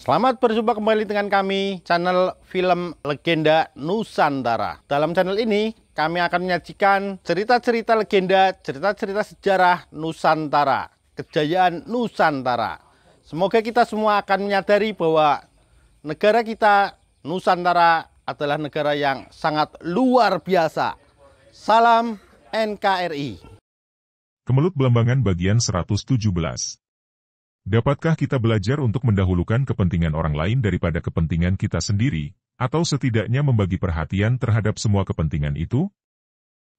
Selamat berjumpa kembali dengan kami, channel Film Legenda Nusantara. Dalam channel ini, kami akan menyajikan cerita-cerita legenda, cerita-cerita sejarah Nusantara, kejayaan Nusantara. Semoga kita semua akan menyadari bahwa negara kita, Nusantara, adalah negara yang sangat luar biasa. Salam NKRI. Kemelut Belambangan bagian 117. Dapatkah kita belajar untuk mendahulukan kepentingan orang lain daripada kepentingan kita sendiri, atau setidaknya membagi perhatian terhadap semua kepentingan itu?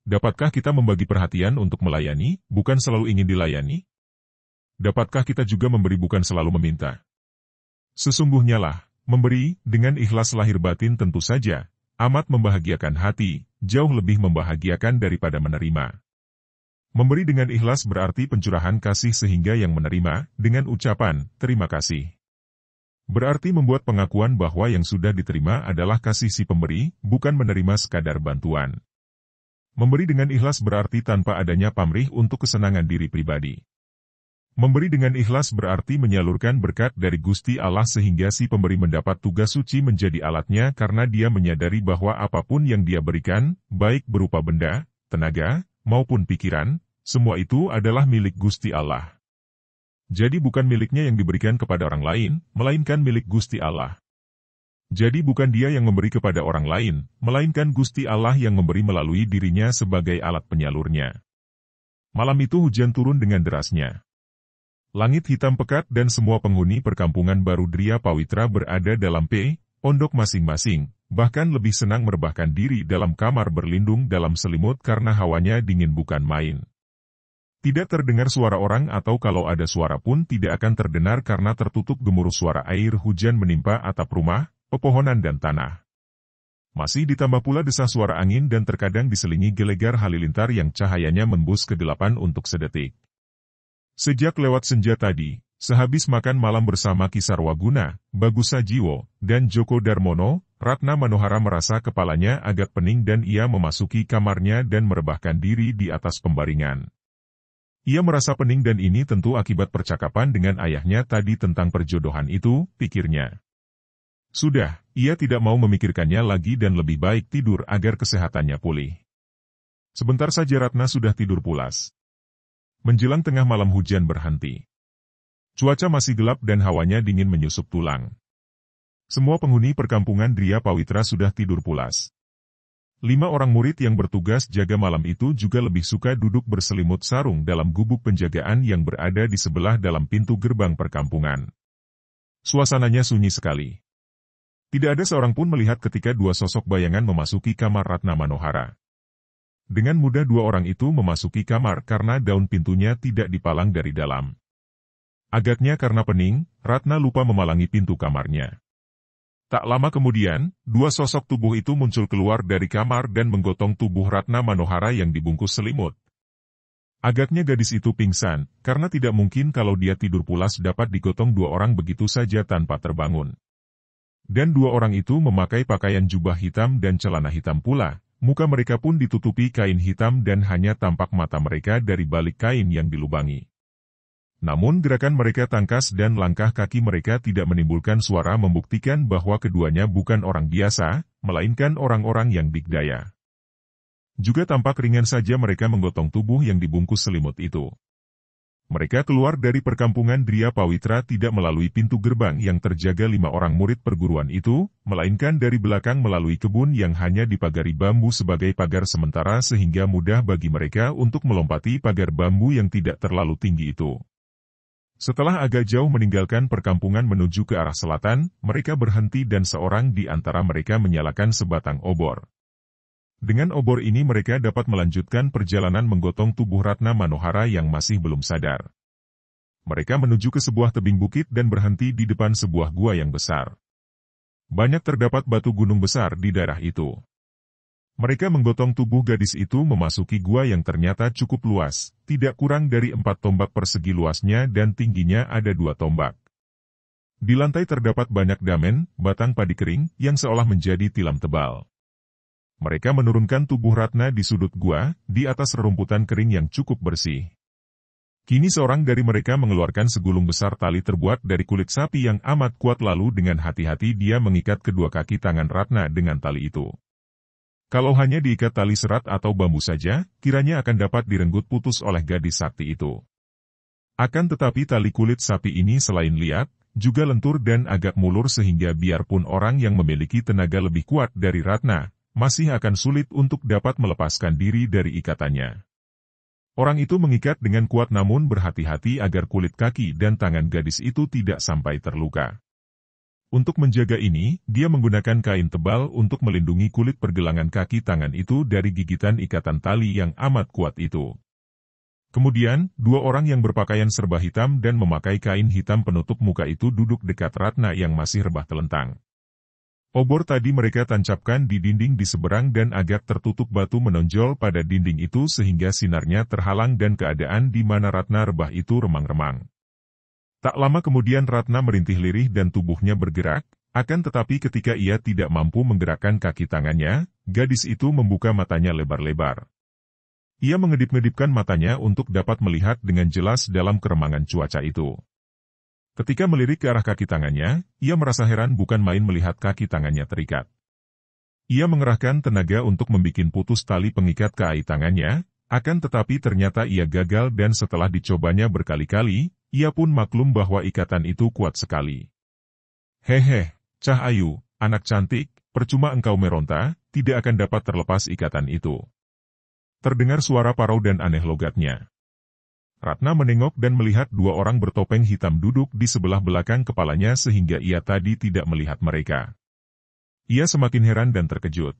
Dapatkah kita membagi perhatian untuk melayani, bukan selalu ingin dilayani? Dapatkah kita juga memberi bukan selalu meminta? Sesungguhnya lah, memberi dengan ikhlas lahir batin tentu saja, amat membahagiakan hati, jauh lebih membahagiakan daripada menerima. Memberi dengan ikhlas berarti pencurahan kasih sehingga yang menerima, dengan ucapan, terima kasih. Berarti membuat pengakuan bahwa yang sudah diterima adalah kasih si pemberi, bukan menerima sekadar bantuan. Memberi dengan ikhlas berarti tanpa adanya pamrih untuk kesenangan diri pribadi. Memberi dengan ikhlas berarti menyalurkan berkat dari Gusti Allah sehingga si pemberi mendapat tugas suci menjadi alatnya karena dia menyadari bahwa apapun yang dia berikan, baik berupa benda, tenaga, maupun pikiran, semua itu adalah milik Gusti Allah. Jadi bukan miliknya yang diberikan kepada orang lain, melainkan milik Gusti Allah. Jadi bukan dia yang memberi kepada orang lain, melainkan Gusti Allah yang memberi melalui dirinya sebagai alat penyalurnya. Malam itu hujan turun dengan derasnya. Langit hitam pekat dan semua penghuni perkampungan baru Dria Pawitra berada dalam pondok masing-masing, bahkan lebih senang merebahkan diri dalam kamar berlindung dalam selimut karena hawanya dingin bukan main. Tidak terdengar suara orang atau kalau ada suara pun tidak akan terdengar karena tertutup gemuruh suara air hujan menimpa atap rumah, pepohonan dan tanah. Masih ditambah pula desah suara angin dan terkadang diselingi gelegar halilintar yang cahayanya membus kegelapan untuk sedetik. Sejak lewat senja tadi, sehabis makan malam bersama Kisarwaguna, Bagus Sajiwo, dan Joko Darmono, Ratna Manohara merasa kepalanya agak pening dan ia memasuki kamarnya dan merebahkan diri di atas pembaringan. Ia merasa pening dan ini tentu akibat percakapan dengan ayahnya tadi tentang perjodohan itu, pikirnya. Sudah, ia tidak mau memikirkannya lagi dan lebih baik tidur agar kesehatannya pulih. Sebentar saja Ratna sudah tidur pulas. Menjelang tengah malam hujan berhenti. Cuaca masih gelap dan hawanya dingin menyusup tulang. Semua penghuni perkampungan Dria Pawitra sudah tidur pulas. 5 orang murid yang bertugas jaga malam itu juga lebih suka duduk berselimut sarung dalam gubuk penjagaan yang berada di sebelah dalam pintu gerbang perkampungan. Suasananya sunyi sekali. Tidak ada seorang pun melihat ketika dua sosok bayangan memasuki kamar Ratna Manohara. Dengan mudah 2 orang itu memasuki kamar karena daun pintunya tidak dipalang dari dalam. Agaknya karena pening, Ratna lupa memalangi pintu kamarnya. Tak lama kemudian, 2 sosok tubuh itu muncul keluar dari kamar dan menggotong tubuh Ratna Manohara yang dibungkus selimut. Agaknya gadis itu pingsan, karena tidak mungkin kalau dia tidur pulas dapat digotong 2 orang begitu saja tanpa terbangun. Dan 2 orang itu memakai pakaian jubah hitam dan celana hitam pula, muka mereka pun ditutupi kain hitam dan hanya tampak mata mereka dari balik kain yang dilubangi. Namun gerakan mereka tangkas dan langkah kaki mereka tidak menimbulkan suara membuktikan bahwa keduanya bukan orang biasa, melainkan orang-orang yang digdaya. Juga tampak ringan saja mereka menggotong tubuh yang dibungkus selimut itu. Mereka keluar dari perkampungan Dria Pawitra tidak melalui pintu gerbang yang terjaga 5 orang murid perguruan itu, melainkan dari belakang melalui kebun yang hanya dipagari bambu sebagai pagar sementara sehingga mudah bagi mereka untuk melompati pagar bambu yang tidak terlalu tinggi itu. Setelah agak jauh meninggalkan perkampungan menuju ke arah selatan, mereka berhenti dan seorang di antara mereka menyalakan sebatang obor. Dengan obor ini mereka dapat melanjutkan perjalanan menggotong tubuh Ratna Manohara yang masih belum sadar. Mereka menuju ke sebuah tebing bukit dan berhenti di depan sebuah gua yang besar. Banyak terdapat batu gunung besar di daerah itu. Mereka menggotong tubuh gadis itu memasuki gua yang ternyata cukup luas, tidak kurang dari 4 tombak persegi luasnya dan tingginya ada 2 tombak. Di lantai terdapat banyak damen, batang padi kering, yang seolah menjadi tilam tebal. Mereka menurunkan tubuh Ratna di sudut gua, di atas rerumputan kering yang cukup bersih. Kini seorang dari mereka mengeluarkan segulung besar tali terbuat dari kulit sapi yang amat kuat, lalu dengan hati-hati dia mengikat kedua kaki tangan Ratna dengan tali itu. Kalau hanya diikat tali serat atau bambu saja, kiranya akan dapat direnggut putus oleh gadis sakti itu. Akan tetapi tali kulit sapi ini selain liat, juga lentur dan agak mulur sehingga biarpun orang yang memiliki tenaga lebih kuat dari Ratna, masih akan sulit untuk dapat melepaskan diri dari ikatannya. Orang itu mengikat dengan kuat namun berhati-hati agar kulit kaki dan tangan gadis itu tidak sampai terluka. Untuk menjaga ini, dia menggunakan kain tebal untuk melindungi kulit pergelangan kaki tangan itu dari gigitan ikatan tali yang amat kuat itu. Kemudian, dua orang yang berpakaian serba hitam dan memakai kain hitam penutup muka itu duduk dekat Ratna yang masih rebah telentang. Obor tadi mereka tancapkan di dinding di seberang dan agak tertutup batu menonjol pada dinding itu sehingga sinarnya terhalang dan keadaan di mana Ratna rebah itu remang-remang. Tak lama kemudian Ratna merintih lirih dan tubuhnya bergerak, akan tetapi ketika ia tidak mampu menggerakkan kaki tangannya, gadis itu membuka matanya lebar-lebar. Ia mengedip-ngedipkan matanya untuk dapat melihat dengan jelas dalam keremangan cuaca itu. Ketika melirik ke arah kaki tangannya, ia merasa heran bukan main melihat kaki tangannya terikat. Ia mengerahkan tenaga untuk membuat putus tali pengikat kaki tangannya, akan tetapi ternyata ia gagal dan setelah dicobanya berkali-kali, ia pun maklum bahwa ikatan itu kuat sekali. Hehe, Cah Ayu, anak cantik, percuma engkau meronta, tidak akan dapat terlepas ikatan itu. Terdengar suara parau dan aneh logatnya. Ratna menengok dan melihat dua orang bertopeng hitam duduk di sebelah belakang kepalanya sehingga ia tadi tidak melihat mereka. Ia semakin heran dan terkejut.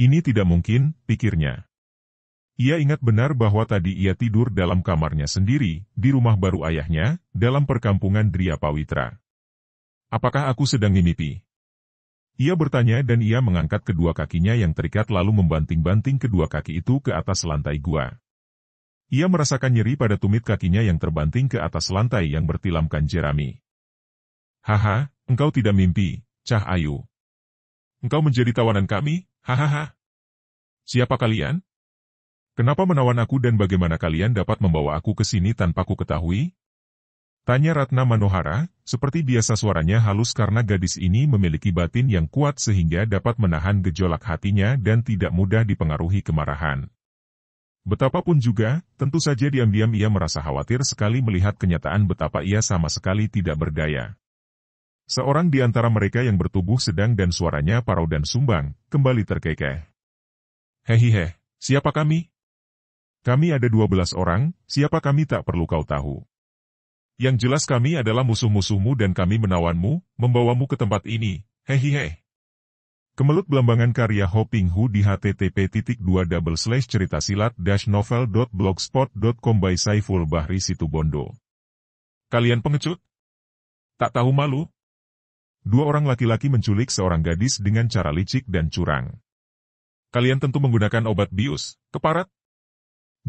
Ini tidak mungkin, pikirnya. Ia ingat benar bahwa tadi ia tidur dalam kamarnya sendiri, di rumah baru ayahnya, dalam perkampungan Dria Pawitra. Apakah aku sedang mimpi? Ia bertanya dan ia mengangkat kedua kakinya yang terikat lalu membanting-banting kedua kaki itu ke atas lantai gua. Ia merasakan nyeri pada tumit kakinya yang terbanting ke atas lantai yang bertilamkan jerami. Haha, engkau tidak mimpi, Cah Ayu. Engkau menjadi tawanan kami, hahaha. Siapa kalian? Kenapa menawan aku dan bagaimana kalian dapat membawa aku ke sini tanpa ku ketahui? Tanya Ratna Manohara, seperti biasa suaranya halus karena gadis ini memiliki batin yang kuat sehingga dapat menahan gejolak hatinya dan tidak mudah dipengaruhi kemarahan. Betapapun juga, tentu saja diam-diam ia merasa khawatir sekali melihat kenyataan betapa ia sama sekali tidak berdaya. Seorang di antara mereka yang bertubuh sedang dan suaranya parau dan sumbang, kembali terkekeh. Hehehe, siapa kami? Kami ada 12 orang, siapa kami tak perlu kau tahu. Yang jelas kami adalah musuh-musuhmu dan kami menawanmu, membawamu ke tempat ini, hehehe. Kemelut Belambangan karya Hoping Hu di http://ceritasilad-novel.blogspot.com by Saiful Bahri Situbondo. Kalian pengecut? Tak tahu malu? Dua orang laki-laki menculik seorang gadis dengan cara licik dan curang. Kalian tentu menggunakan obat bius, keparat?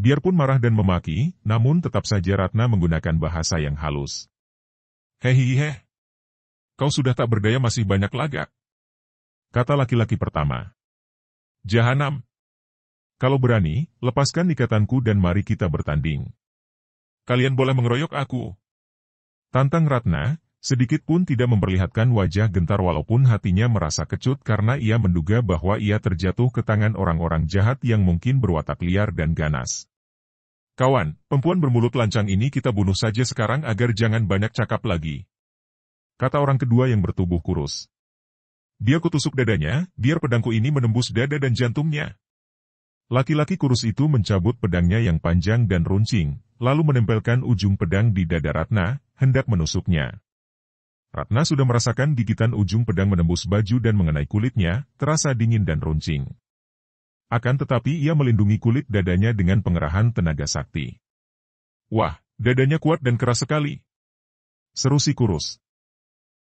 Biarpun marah dan memaki, namun tetap saja Ratna menggunakan bahasa yang halus. Hehehe. Kau sudah tak berdaya masih banyak lagak. Kata laki-laki pertama. Jahanam. Kalau berani, lepaskan ikatanku dan mari kita bertanding. Kalian boleh mengeroyok aku. Tantang Ratna, sedikit pun tidak memperlihatkan wajah gentar walaupun hatinya merasa kecut karena ia menduga bahwa ia terjatuh ke tangan orang-orang jahat yang mungkin berwatak liar dan ganas. Kawan, perempuan bermulut lancang ini kita bunuh saja sekarang agar jangan banyak cakap lagi. Kata orang kedua yang bertubuh kurus. Dia kutusuk dadanya, biar pedangku ini menembus dada dan jantungnya. Laki-laki kurus itu mencabut pedangnya yang panjang dan runcing, lalu menempelkan ujung pedang di dada Ratna, hendak menusuknya. Ratna sudah merasakan gigitan ujung pedang menembus baju dan mengenai kulitnya, terasa dingin dan runcing. Akan tetapi ia melindungi kulit dadanya dengan pengerahan tenaga sakti. Wah, dadanya kuat dan keras sekali. Seru si kurus.